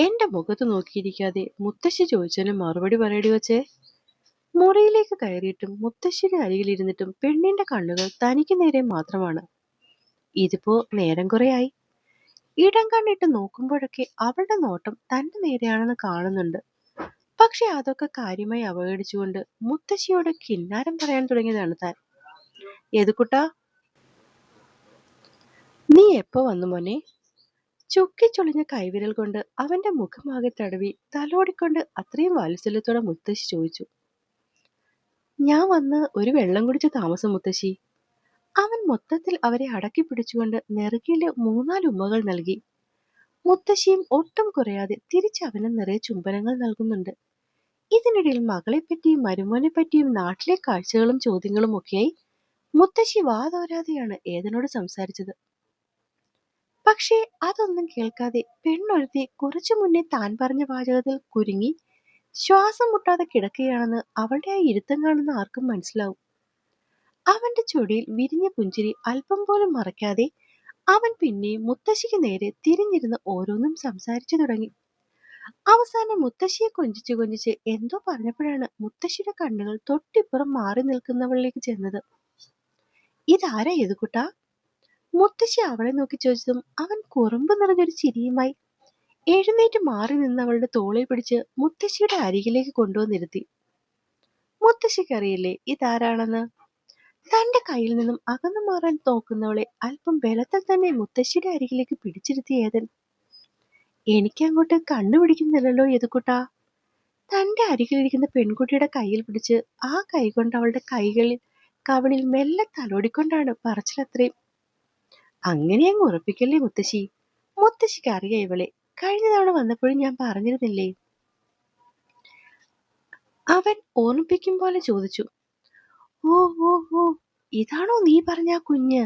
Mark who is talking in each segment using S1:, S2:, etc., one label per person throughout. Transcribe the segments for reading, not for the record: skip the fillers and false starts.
S1: എന്റെ മുഖത്ത് നോക്കിയിരിക്കാതെ മുത്തശ്ശി ചോദിച്ചതിന് മറുപടി പറയടി വച്ചേ. മുറിയിലേക്ക് കയറിയിട്ടും മുത്തശ്ശിയുടെ അരികിലിരുന്നിട്ടും പെണ്ണിന്റെ കണ്ണുകൾ തനിക്ക് നേരെ മാത്രമാണ്. ഇതിപ്പോ നേരം കുറെയായി. ഇടം കണ്ണിട്ട് നോക്കുമ്പോഴൊക്കെ അവളുടെ നോട്ടം തന്റെ നേരെയാണെന്ന് കാണുന്നുണ്ട്. പക്ഷെ അതൊക്കെ കാര്യമായി അവഗണിച്ചുകൊണ്ട് മുത്തശ്ശിയോട് കിന്നാരം പറയാൻ തുടങ്ങിയതാണ് താൻ. യദുക്കുട്ടാ, നീ എപ്പോ വന്നു മോനെ? ചുക്കിച്ചൊളിഞ്ഞ കൈവിരൽ കൊണ്ട് അവന്റെ മുഖമാകെ തടവി തലോടിക്കൊണ്ട് അത്രയും വാത്സല്യത്തോടെ മുത്തശ്ശി ചോദിച്ചു. ഞാൻ വന്ന് ഒരു വെള്ളം കുടിച്ച് താമസം മുത്തശ്ശി. അവൻ മൊത്തത്തിൽ അവരെ അടക്കി പിടിച്ചുകൊണ്ട് നെറുകയില് 3-4 ഉമ്മകൾ നൽകി. മുത്തശ്ശിയും ഒട്ടും കുറയാതെ തിരിച്ച് അവന് നിറയെ ചുംബനങ്ങൾ നൽകുന്നുണ്ട്. ഇതിനിടയിൽ മകളെപ്പറ്റിയും മരുമോനെ പറ്റിയും നാട്ടിലെ കാഴ്ചകളും ചോദ്യങ്ങളും ഒക്കെയായി മുത്തശ്ശി വാതോരാതെയാണ് ഏതനോട് സംസാരിച്ചത്. പക്ഷേ അതൊന്നും കേൾക്കാതെ പെണ്ണൊരുത്തി കുറച്ചു മുന്നേ താൻ പറഞ്ഞ വാചകത്തിൽ കുരുങ്ങി ശ്വാസം മുട്ടാതെ കിടക്കുകയാണെന്ന് അവളുടെ ആ ഇരുത്തം കാണുന്ന ആർക്കും മനസ്സിലാവും. അവന്റെ ചൊടിയിൽ വിരിഞ്ഞ പുഞ്ചിരി അല്പം പോലും മറയ്ക്കാതെ അവൻ പിന്നെയും മുത്തശ്ശിക്ക് നേരെ തിരിഞ്ഞിരുന്ന് ഓരോന്നും സംസാരിച്ചു തുടങ്ങി. അവസാനം മുത്തശ്ശിയെ കൊഞ്ചിച്ച് കൊഞ്ചിച്ച് എന്തോ പറഞ്ഞപ്പോഴാണ് മുത്തശ്ശിയുടെ കണ്ണുകൾ തൊട്ടിപ്പുറം മാറി നിൽക്കുന്നവളിലേക്ക് ചെന്നത്. ഇതാരാ യദുക്കുട്ടാ? മുത്തശ്ശി അവളെ നോക്കി ചോദിച്ചതും അവൻ കുറുമ്പ് നിറഞ്ഞൊരു ചിരിയുമായി എഴുന്നേറ്റ് മാറി നിന്ന് അവളുടെ തോളിൽ പിടിച്ച് മുത്തശ്ശിയുടെ അരികിലേക്ക് കൊണ്ടുവന്നിരുത്തി. മുത്തശ്ശിക്കറിയില്ലേ ഇതാരാണെന്ന്? തന്റെ കയ്യിൽ നിന്നും അകന്നു മാറാൻ നോക്കുന്നവളെ അല്പം ബലത്തിൽ തന്നെ മുത്തശ്ശിയുടെ അരികിലേക്ക് പിടിച്ചിരുത്തിയ ഏതൻ. എനിക്കങ്ങോട്ട് കണ്ണുപിടിക്കുന്നില്ലല്ലോ യദുക്കുട്ടാ. തന്റെ അരികിലിരിക്കുന്ന പെൺകുട്ടിയുടെ കയ്യിൽ പിടിച്ച് ആ കൈകൊണ്ട് അവളുടെ കവിളിൽ മെല്ലെ തലോടിക്കൊണ്ടാണ് പറച്ചിലത്രയും. അങ്ങനെ അങ്ങ് ഉറപ്പിക്കല്ലേ മുത്തശ്ശി. മുത്തശ്ശിക്ക് അറിയാം ഇവളെ. കഴിഞ്ഞ തവണ വന്നപ്പോഴും ഞാൻ പറഞ്ഞിരുന്നില്ലേ? അവൻ ഓർമ്മിപ്പിക്കും പോലെ ചോദിച്ചു. ഓ ഓ ഓ, ഇതാണോ നീ പറഞ്ഞ ആ കുഞ്ഞ്?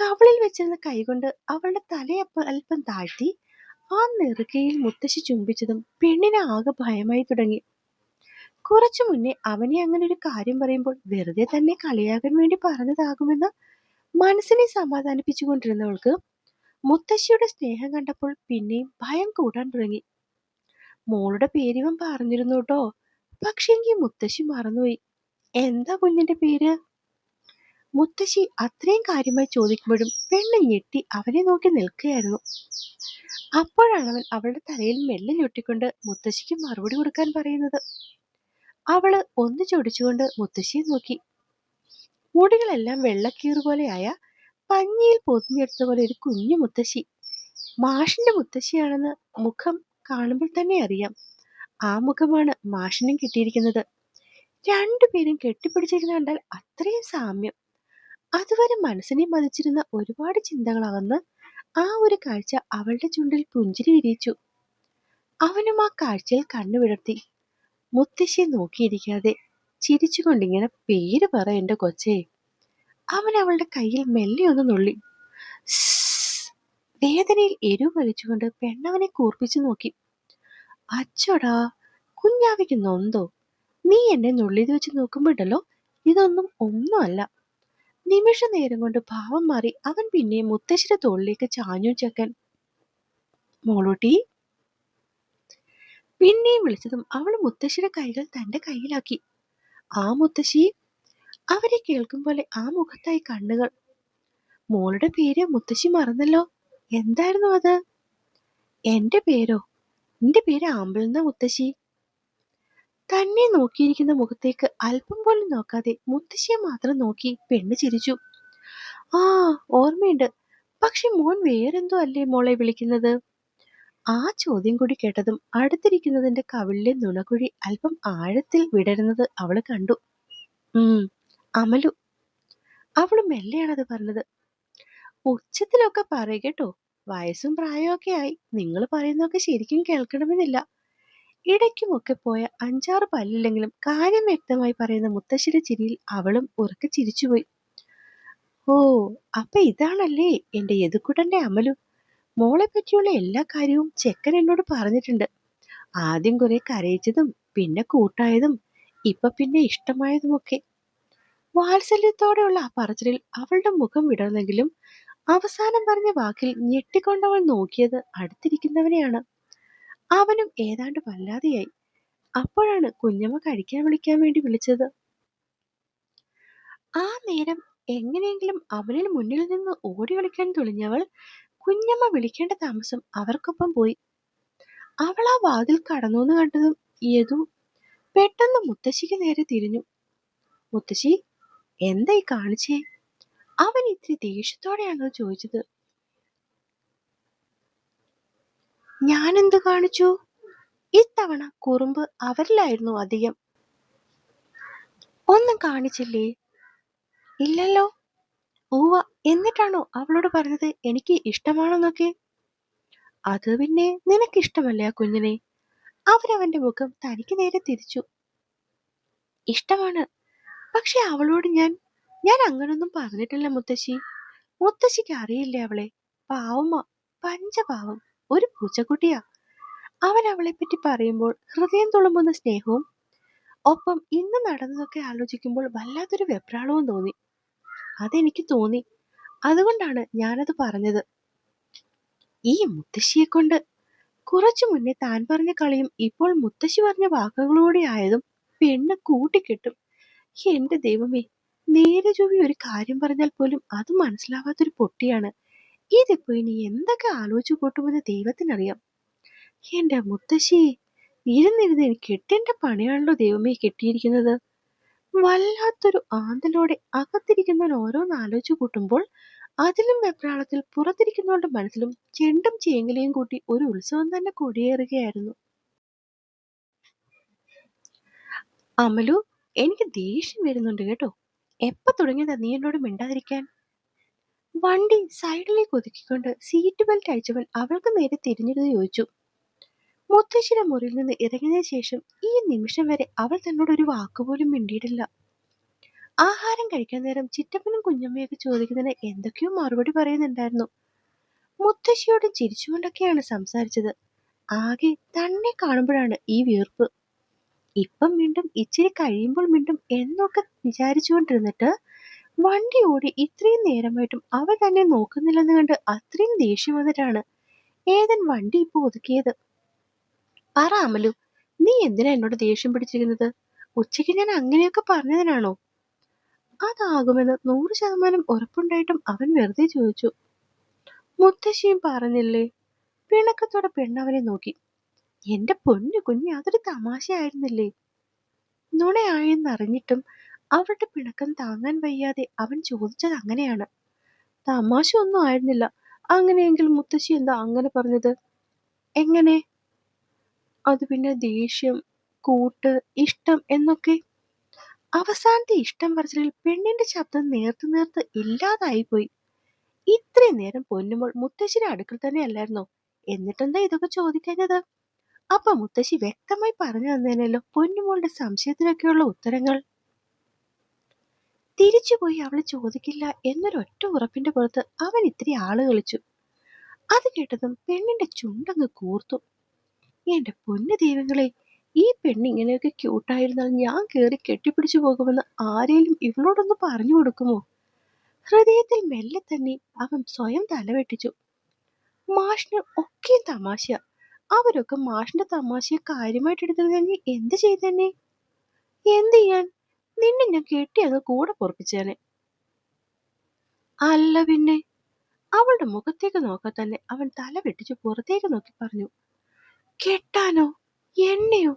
S1: കവിളിൽ വെച്ചിരുന്ന കൈകൊണ്ട് അവളുടെ തലയപ്പം അല്പം താഴ്ത്തി ആ നെറുകയിൽ മുത്തശ്ശി ചുംബിച്ചതും പെണ്ണിനെ ആകെ ഭയമായി തുടങ്ങി. കുറച്ചു മുന്നേ അവനെ അങ്ങനെ ഒരു കാര്യം പറയുമ്പോൾ വെറുതെ തന്നെ കളിയാകാൻ വേണ്ടി പറഞ്ഞതാകുമെന്ന് മനസ്സിനെ സമാധാനിപ്പിച്ചുകൊണ്ടിരുന്നവൾക്ക് മുത്തശ്ശിയുടെ സ്നേഹം കണ്ടപ്പോൾ പിന്നെയും ഭയം കൂടാൻ തുടങ്ങി. മോളുടെ പേരിവൻ പറഞ്ഞിരുന്നു കേട്ടോ, പക്ഷെങ്കിൽ മുത്തശ്ശി മറന്നുപോയി. എന്താ കുഞ്ഞിന്റെ പേര്? മുത്തശ്ശി അത്രയും കാര്യമായി ചോദിക്കുമ്പോഴും പെണ്ണ് ഞെട്ടി അവനെ നോക്കി നിൽക്കുകയായിരുന്നു. അപ്പോഴാണ് അവൻ അവളുടെ തലയിൽ മെല്ലെ ഞൊട്ടിക്കൊണ്ട് മുത്തശ്ശിക്ക് മറുപടി കൊടുക്കാൻ പറയുന്നത്. അവള് ഒന്ന് ചൊടിച്ചുകൊണ്ട് മുത്തശ്ശിയെ നോക്കി. മുടികളെല്ലാം വെള്ളക്കീറുപോലെയായ പഞ്ഞിയിൽ പൊതിഞ്ഞെടുത്ത പോലെ ഒരു കുഞ്ഞു മുത്തശ്ശി. മാഷിന്റെ മുത്തശ്ശിയാണെന്ന് മുഖം കാണുമ്പോൾ തന്നെ അറിയാം. ആ മുഖമാണ് മാഷിനും കിട്ടിയിരിക്കുന്നത്. രണ്ടുപേരും കെട്ടിപ്പിടിച്ചിരുന്ന് കണ്ടാൽ അത്രയും സാമ്യം. അതുവരെ മനസ്സിനെ മതിച്ചിരുന്ന ഒരുപാട് ചിന്തകളാവുന്ന ആ ഒരു കാഴ്ച അവളുടെ ചുണ്ടിൽ പുഞ്ചിരി വിരിയിച്ചു. അവനും ആ കാഴ്ചയിൽ കണ്ണുവിടർത്തി. മുത്തശ്ശിയെ നോക്കിയിരിക്കാതെ ചിരിച്ചുകൊണ്ടിങ്ങനെ പേര് പറ എന്റെ കൊച്ചേ. അവൻ അവളുടെ കയ്യിൽ മെല്ലെ ഒന്ന് നുള്ളി. വേദനയിൽ എരിവ് വലിച്ചുകൊണ്ട് പെണ്ണവനെ കൂർപ്പിച്ചു നോക്കി. അച്ചോടാ, കുഞ്ഞാവയ്ക്ക് നൊന്തോ? നീ എന്നെ നുള്ളിയത് വെച്ച് നോക്കുമ്പോണ്ടല്ലോ ഇതൊന്നും ഒന്നുമല്ല. നിമിഷ നേരം കൊണ്ട് ഭാവം മാറി അവൻ പിന്നെയും മുത്തശ്ശിയുടെ തോളിലേക്ക് ചാഞ്ഞു. ചെക്കൻ മോളൂട്ടി. പിന്നെയും വിളിച്ചതും അവൾ മുത്തശ്ശിയുടെ കൈകൾ തന്റെ കയ്യിലാക്കി. ആ മുത്തശ്ശി. അവരെ കേൾക്കും പോലെ ആ മുഖത്തായി കണ്ണുകൾ. മോളുടെ പേര് മുത്തശ്ശി മറന്നല്ലോ. എന്തായിരുന്നു അത്? എന്റെ പേരോ? എന്റെ പേര് ആമ്പലെന്ന മുത്തശ്ശി. തന്നെ നോക്കിയിരിക്കുന്ന മുഖത്തേക്ക് അല്പം പോലും നോക്കാതെ മുത്തശ്ശിയെ മാത്രം നോക്കി പെണ്ണ് ചിരിച്ചു. ആ, ഓർമ്മയുണ്ട്. പക്ഷെ മോൻ വേറെന്തോ അല്ലേ മോളെ വിളിക്കുന്നത്? ആ ചോദ്യം കൂടി കേട്ടതും അടുത്തിരിക്കുന്നതിന്റെ കവിളിലെ നുണക്കുഴി അല്പം ആഴത്തിൽ വിടരുന്നത് അവള് കണ്ടു. അമലു. അവള് മെല്ലെയാണത് പറഞ്ഞത്. ഉച്ചത്തിലൊക്കെ പറയട്ടോ. വയസ്സും പ്രായമൊക്കെ ആയി. നിങ്ങൾ പറയുന്നതൊക്കെ ശരിക്കും കേൾക്കണമെന്നില്ല. ഇടയ്ക്കുമൊക്കെ പോയ 5-6 പല്ലില്ലെങ്കിലും കാര്യം വ്യക്തമായി പറയുന്ന മുത്തശ്ശിയുടെ ചിരിയിൽ അവളും ഉറക്കെ ചിരിച്ചുപോയി. ഓ, അപ്പൊ ഇതാണല്ലേ എന്റെ യദുക്കുട്ടന്റെ അമലു. മോളെ പറ്റിയുള്ള എല്ലാ കാര്യവും ചെക്കൻ എന്നോട് പറഞ്ഞിട്ടുണ്ട്. ആദ്യം കുറെ കരയിച്ചതും പിന്നെ കൂട്ടായതും ഇപ്പൊ പിന്നെ ഇഷ്ടമായതുമൊക്കെ. വാത്സല്യത്തോടെയുള്ള ആ പറച്ചിലിൽ അവളുടെ മുഖം വിടർന്നെങ്കിലും അവസാനം പറഞ്ഞ വാക്കിൽ ഞെട്ടിക്കൊണ്ടവൾ നോക്കിയത് അടുത്തിരിക്കുന്നവനെയാണ്. അവനും ഏതാണ്ട് വല്ലാതെയായി. അപ്പോഴാണ് കുഞ്ഞമ്മ കഴിക്കാൻ വിളിക്കാൻ വേണ്ടി വിളിച്ചത്. ആ നേരം എങ്ങനെയെങ്കിലും അവനിൽ മുന്നിൽ നിന്ന് ഓടി കളിക്കാൻ തുനിഞ്ഞവൾ കുഞ്ഞമ്മ വിളിക്കേണ്ട താമസം അവർക്കൊപ്പം പോയി. അവൾ ആ വാതിൽ കടന്നൂന്ന് കണ്ടതും യദു പെട്ടെന്ന് മുത്തശ്ശിക്ക് നേരെ തിരിഞ്ഞു. മുത്തശ്ശി, എന്തായി കാണിച്ചേ? അവൻ ഇത്തിരി ദേഷ്യത്തോടെയാണോ ചോദിച്ചത്. ഞാനെന്ത് കാണിച്ചു? ഇത്തവണ കുറുമ്പ് അവരിലായിരുന്നു അധികം. ഒന്നും കാണിച്ചില്ലേ? ഇല്ലല്ലോ. ഊവ, എന്നിട്ടാണോ അവളോട് പറഞ്ഞത് എനിക്ക് ഇഷ്ടമാണെന്നൊക്കെ? അത് പിന്നെ നിനക്കിഷ്ടമല്ലേ ആ കുഞ്ഞിനെ? അവരവന്റെ മുഖം തനിക്ക് നേരെ തിരിച്ചു. ഇഷ്ടമാണ്, പക്ഷെ അവളോട് ഞാൻ അങ്ങനൊന്നും പറഞ്ഞിട്ടില്ല മുത്തശ്ശി. മുത്തശ്ശിക്ക് അറിയില്ലേ അവളെ? പാവമ്മ, പഞ്ചപാവം, ഒരു പൂച്ചക്കുട്ടിയാ. അവൻ അവളെപ്പറ്റി പറയുമ്പോൾ ഹൃദയം തുളുമ്പുന്ന സ്നേഹവും ഒപ്പം ഇന്ന് നടന്നതൊക്കെ ആലോചിക്കുമ്പോൾ വല്ലാത്തൊരു വെപ്രാളവും തോന്നി. അതെനിക്ക് തോന്നി, അതുകൊണ്ടാണ് ഞാനത് പറഞ്ഞത്. ഈ മുത്തശ്ശിയെ കൊണ്ട് കുറച്ചു മുന്നേ താൻ പറഞ്ഞ കളിയും ഇപ്പോൾ മുത്തശ്ശി പറഞ്ഞ വാക്കുകളൂടെ ആയതും പെണ്ണ് കൂട്ടിക്കെട്ടും. എന്റെ ദൈവമേ, നേരെ ചൊവ്വെ ഒരു കാര്യം പറഞ്ഞാൽ പോലും അത് മനസ്സിലാവാത്തൊരു പൊട്ടിയാണ്. ഇതിപ്പോ ഇനി എന്തൊക്കെ ആലോചിച്ചു കൂട്ടുമെന്ന് ദൈവത്തിനറിയാം. എന്റെ മുത്തശ്ശി, ഇരുന്നിരുന്ന് എനിക്ക് എട്ടിന്റെ പണിയാണല്ലോ ദൈവമേ കെട്ടിയിരിക്കുന്നത്. വല്ലാത്തൊരു ആന്തലോടെ അകത്തിരിക്കുന്നവൻ ഓരോന്ന് ആലോചിച്ചു കൂട്ടുമ്പോൾ അതിലും വെപ്രാളത്തിൽ പുറത്തിരിക്കുന്നവരുടെ മനസ്സിലും ചെണ്ടും ചേങ്ങിലയും കൂട്ടി ഒരു ഉത്സവം തന്നെ കൊടിയേറുകയായിരുന്നു. അമലു, എനിക്ക് ദേഷ്യം വരുന്നുണ്ട് കേട്ടോ. എപ്പ തുടങ്ങിയതാ നീ എന്നോട് മിണ്ടാതിരിക്കാൻ? വണ്ടി സൈഡിലേക്ക് ഒതുക്കിക്കൊണ്ട് സീറ്റ് ബെൽറ്റ് അഴിച്ചവൻ അവൾക്ക് നേരെ തിരിഞ്ഞിരുന്ന് ചോദിച്ചു. മുത്തശ്ശിയുടെ മുറിയിൽ നിന്ന് ഇറങ്ങിയതിനു ശേഷം ഈ നിമിഷം വരെ അവൾ തന്നോട് ഒരു വാക്കുപോലും മിണ്ടിയിട്ടില്ല. ആഹാരം കഴിക്കാൻ നേരം ചിറ്റപ്പനും കുഞ്ഞമ്മയൊക്കെ ചോദിക്കുന്നതിന് എന്തൊക്കെയോ മറുപടി പറയുന്നുണ്ടായിരുന്നു. മുത്തശ്ശിയോട് ചിരിച്ചുകൊണ്ടൊക്കെയാണ് സംസാരിച്ചത്. ആകെ തന്നെ കാണുമ്പോഴാണ് ഈ വീർപ്പ്. ഇപ്പം വീണ്ടും ഇച്ചിരി കഴിയുമ്പോൾ വീണ്ടും എന്നൊക്കെ വിചാരിച്ചുകൊണ്ടിരുന്നിട്ട് വണ്ടി ഓടി ഇത്രയും നേരമായിട്ടും അവൾ തന്നെ നോക്കുന്നില്ലെന്ന് കണ്ട് അത്രയും ദേഷ്യം വന്നിട്ടാണ് ഏതൻ വണ്ടി ഇപ്പൊ ഒതുക്കിയത്. പറ അമലു, നീ എന്തിനാ എന്നോട് ദേഷ്യം പിടിച്ചിരിക്കുന്നത്? ഉച്ചയ്ക്ക് ഞാൻ അങ്ങനെയൊക്കെ പറഞ്ഞതിനാണോ? അതാകുമെന്ന് 100% ഉറപ്പുണ്ടായിട്ടും അവൻ വെറുതെ ചോദിച്ചു. മുത്തശ്ശിയും പറഞ്ഞില്ലേ? പിണക്കത്തോടെ പെണ്ണവനെ നോക്കി. എന്റെ പൊന്നു കുഞ്ഞ്, അതൊരു തമാശയായിരുന്നില്ലേ? നുണയായെന്നറിഞ്ഞിട്ടും അവളുടെ പിണക്കം താങ്ങാൻ വയ്യാതെ അവൻ ചോദിച്ചത് അങ്ങനെയാണ്. തമാശ ഒന്നും ആയിരുന്നില്ല. അങ്ങനെയെങ്കിൽ മുത്തശ്ശി എന്താ അങ്ങനെ പറഞ്ഞത്? എങ്ങനെ? അത് പിന്നെ ദേഷ്യം, കൂട്ട്, ഇഷ്ടം എന്നൊക്കെ. അവസാനത്തെ ഇഷ്ടം പറച്ചിലിൽ പെണ്ണിന്റെ ശബ്ദം നേർത്ത് നേർത്ത് ഇല്ലാതായിപ്പോയി. ഇത്രയും നേരം പൊന്നുമോൾ മുത്തശ്ശിയുടെ അടുക്കൽ തന്നെ അല്ലായിരുന്നോ? എന്നിട്ടെന്താ ഇതൊക്കെ ചോദിക്കുന്നത്? അപ്പൊ മുത്തശ്ശി വ്യക്തമായി പറഞ്ഞു തന്നേനല്ലോ പൊന്നുമോളുടെ സംശയത്തിനൊക്കെയുള്ള ഉത്തരങ്ങൾ. തിരിച്ചുപോയി അവള് ചോദിക്കില്ല എന്നൊരൊറ്റ ഉറപ്പിന്റെ പുറത്ത് അവൻ ഇത്തിരി ആള് കളിച്ചു. അത് കേട്ടതും പെണ്ണിന്റെ ചുണ്ടങ്ങ് കൂർത്തു. എന്റെ പൊന്നു ദൈവങ്ങളെ, ഈ പെണ്ണ് ഇങ്ങനെയൊക്കെ ക്യൂട്ടായിരുന്നാൽ ഞാൻ കേറി കെട്ടിപ്പിടിച്ചു പോകുമെന്ന് ആരേലും ഇവളോടൊന്ന് പറഞ്ഞു കൊടുക്കുമോ? ഹൃദയത്തിൽ മെല്ലെ തന്നെ അവൻ സ്വയം തലവെട്ടിച്ചു. മാഷിന് ഒക്കെയും തമാശ. അവരൊക്കെ മാഷിന്റെ തമാശയെ കാര്യമായിട്ട് എടുത്തിരുന്നെങ്കിൽ എന്ത് ചെയ്തേനെ? എന്ത് ചെയ്യാൻ? നിന്നെ ഞാൻ കെട്ടി അങ്ങ് കൂടെ പൊറപ്പിച്ചേനെ. അല്ല പിന്നെ. അവളുടെ മുഖത്തേക്ക് നോക്കാൻ തന്നെ അവൻ തല വെട്ടിച്ചു പുറത്തേക്ക് നോക്കി പറഞ്ഞു. കെട്ടാനോ? എന്നെയോ?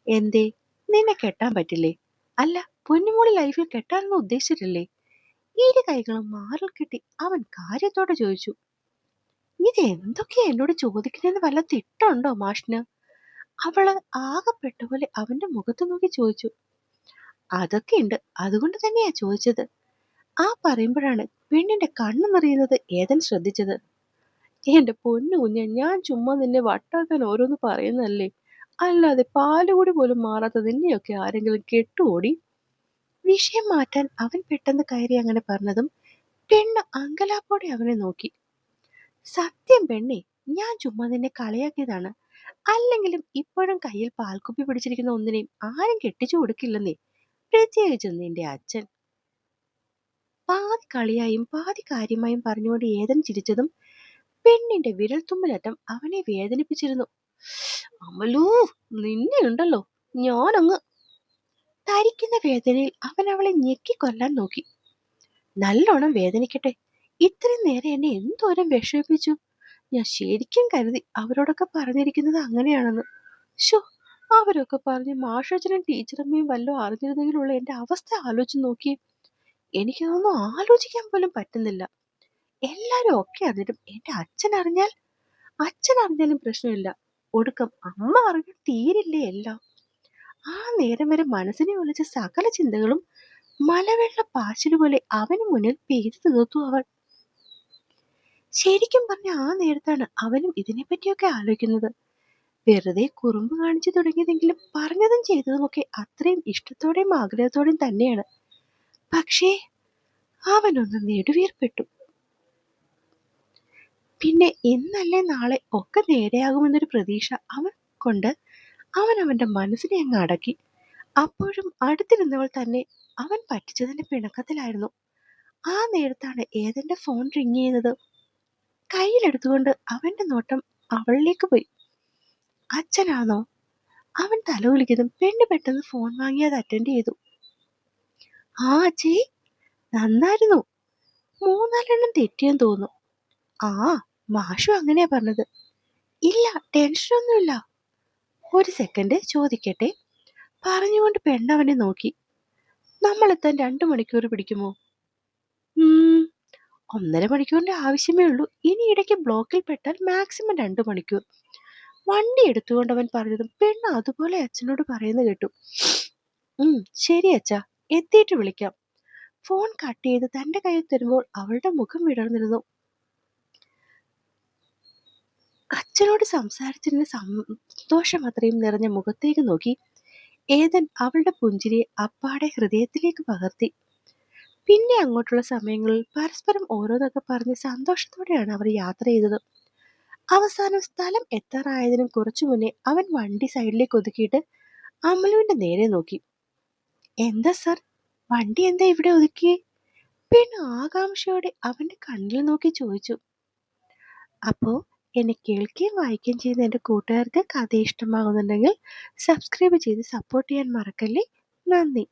S1: എന്തേ, നിന്നെ കെട്ടാൻ പറ്റില്ലേ? അല്ല, പൊന്നുമോളി ലൈഫിൽ കെട്ടാനൊന്നും ഉദ്ദേശിച്ചിട്ടില്ലേ? ഇരു കൈകളും മാറിൽ കെട്ടി അവൻ കാര്യത്തോടെ ചോദിച്ചു. ഇത് എന്തൊക്കെയാ എന്നോട് ചോദിക്കുന്നതെന്ന് വല്ല തിട്ടുണ്ടോ മാഷിന്? അവള് ആകെപ്പെട്ട പോലെ അവന്റെ മുഖത്ത് നോക്കി ചോദിച്ചു. അതൊക്കെ ഉണ്ട്, അതുകൊണ്ട് തന്നെയാ ചോദിച്ചത്. ആ പറയുമ്പോഴാണ് പെണ്ണിന്റെ കണ്ണു നിറയുന്നത് ഏതൻ ശ്രദ്ധിച്ചത്. എന്റെ പൊന്നു കുഞ്ഞെ, ഞാൻ ചുമ്മാ നിന്നെ വട്ടാക്കാൻ ഓരോന്ന് പറയുന്നല്ലേ, അല്ലാതെ പാലുകൂടി പോലും മാറാത്ത നിന്നെയൊക്കെ ആരെങ്കിലും കെട്ടുകൂടി? വിഷയം മാറ്റാൻ അവൻ പെട്ടെന്ന് കയറി അങ്ങനെ പറഞ്ഞതും പെണ്ണ് അങ്കലാപ്പോടെ അവനെ നോക്കി. സത്യം പെണ്ണെ, ഞാൻ ചുമ്മാ നിന്നെ കളിയാക്കിയതാണ്. അല്ലെങ്കിലും ഇപ്പോഴും കയ്യിൽ പാൽക്കുപ്പി പിടിച്ചിരിക്കുന്ന ഒന്നിനെയും ആരും കെട്ടിച്ചു കൊടുക്കില്ലെന്നേ, പ്രത്യേകിച്ച് നിന്റെ അച്ഛൻ. പാതി കളിയായും പാതി കാര്യമായും പറഞ്ഞുകൊണ്ട് ഏതൻ ചിരിച്ചതും പെണ്ണിന്റെ വിരൽത്തുമ്പിലറ്റം അവനെ വേദനിപ്പിച്ചിരുന്നു. അമലൂ, നിന്നെ ഉണ്ടല്ലോ ഞാനങ്ങ്. തരിക്കുന്ന വേദനയിൽ അവൻ അവളെ ഞെക്കി കൊല്ലാൻ നോക്കി. നല്ലോണം വേദനിക്കട്ടെ, ഇത്രയും നേരം എന്നെ എന്തോരം വിഷമിപ്പിച്ചു. ഞാൻ ശരിക്കും കരുതി അവരോടൊക്കെ പറഞ്ഞിരിക്കുന്നത് അങ്ങനെയാണെന്ന്. ശോ, അവരൊക്കെ പറഞ്ഞ് മാഷച്ചനും ടീച്ചറമ്മയും വല്ലതും അറിഞ്ഞിരുന്നെങ്കിലുള്ള എന്റെ അവസ്ഥ ആലോചിച്ച് നോക്കി. എനിക്കതൊന്നും ആലോചിക്കാൻ പോലും പറ്റുന്നില്ല. എല്ലാരും ഒക്കെ അറിഞ്ഞിട്ടും എന്റെ അച്ഛൻ അറിഞ്ഞാലും പ്രശ്നമില്ല. ഒടുക്കം അമ്മ അറിഞ്ഞ തീരില്ലേ എല്ലാം. ആ നേരം വരെ മനസ്സിനെ ഒളിച്ച സകല ചിന്തകളും മലവെള്ള പാച്ചിലുപോലെ അവന് മുന്നിൽ പെയ്തു തീർത്തു അവൾ. ശരിക്കും പറഞ്ഞ ആ നേരത്താണ് അവനും ഇതിനെപ്പറ്റിയൊക്കെ ആലോചിക്കുന്നത്. വെറുതെ കുറുമ്പ് കാണിച്ചു തുടങ്ങിയതെങ്കിലും പറഞ്ഞതും ചെയ്തതും ഒക്കെ അത്രയും ഇഷ്ടത്തോടെയും ആഗ്രഹത്തോടെയും തന്നെയാണ്. പക്ഷേ അവനൊന്ന് നെടുവീർപ്പെട്ടു. പിന്നെ ഇന്നല്ലേ നാളെ ഒക്കെ നേരെയാകുമെന്നൊരു പ്രതീക്ഷ അവൻ അവന്റെ മനസ്സിനെ അങ്ങ് അടക്കി. അപ്പോഴും അടുത്തിരുന്നവൾ തന്നെ അവൻ പറ്റിച്ചതിന്റെ പിണക്കത്തിലായിരുന്നു. ആ നേരത്താണ് ഏതന്റെ ഫോൺ റിങ് ചെയ്യുന്നത്. കയ്യിലെടുത്തുകൊണ്ട് അവന്റെ നോട്ടം അവളിലേക്ക് പോയി. അച്ഛനാണോ? അവൻ തല കുലിക്കുന്നതും പെണ്ണ് പെട്ടെന്ന് ഫോൺ വാങ്ങി അത് അറ്റൻഡ് ചെയ്തു. ആ അച്ഛേ, നന്നായിരുന്നു. 3-4 തെറ്റിയെന്ന് തോന്നുന്നു. ആ, മാഷു അങ്ങനെയാ പറഞ്ഞത്. ഇല്ല, ടെൻഷനൊന്നുമില്ല. ഒരു സെക്കൻഡ് ചോദിക്കട്ടെ, പറഞ്ഞുകൊണ്ട് പെണ്ണവനെ നോക്കി. നമ്മളെത്താൻ 2 മണിക്കൂർ പിടിക്കുമോ? 1.5 മണിക്കൂറിന്റെ ആവശ്യമേ ഉള്ളൂ. ഇനി ഇടയ്ക്ക് ബ്ലോക്കിൽ പെട്ടാൽ മാക്സിമം 2 മണിക്കൂർ. വണ്ടി എടുത്തുകൊണ്ട് അവൻ പറഞ്ഞതും പെണ്ണ് അതുപോലെ അച്ഛനോട് പറയുന്നത് കേട്ടു. ശരി അച്ഛാ, എത്തിയിട്ട് വിളിക്കാം. ഫോൺ കട്ട് ചെയ്ത് തന്റെ കയ്യിൽ തരുമ്പോൾ അവളുടെ മുഖം വിടർന്നിരുന്നു. അച്ഛനോട് സംസാരിച്ചതിന് സന്തോഷം അത്രയും നിറഞ്ഞ മുഖത്തേക്ക് നോക്കി ഏതൻ അവളുടെ പുഞ്ചിരിയെ അപ്പാടെ ഹൃദയത്തിലേക്ക് പകർത്തി. പിന്നെ അങ്ങോട്ടുള്ള സമയങ്ങളിൽ പരസ്പരം ഓരോന്നൊക്കെ പറഞ്ഞ് സന്തോഷത്തോടെയാണ് അവർ യാത്ര ചെയ്തത്. അവസാനം സ്ഥലം എത്താറായതിനും കുറച്ചു മുന്നേ അവൻ വണ്ടി സൈഡിലേക്ക് ഒതുക്കിയിട്ട് അമലുവിന്റെ നേരെ നോക്കി. എന്താ സർ, വണ്ടി എന്താ ഇവിടെ ഒതുക്കിയേ? പിന്നെ ആകാംക്ഷയോടെ അവന്റെ കണ്ണിൽ നോക്കി ചോദിച്ചു. അപ്പോ എന്നെ കേൾക്കുകയും വായിക്കുകയും ചെയ്യുന്ന എൻ്റെ കൂട്ടുകാർക്ക് കഥ ഇഷ്ടമാകുന്നുണ്ടെങ്കിൽ സബ്സ്ക്രൈബ് ചെയ്ത് സപ്പോർട്ട് ചെയ്യാൻ മറക്കല്ലേ. നന്ദി.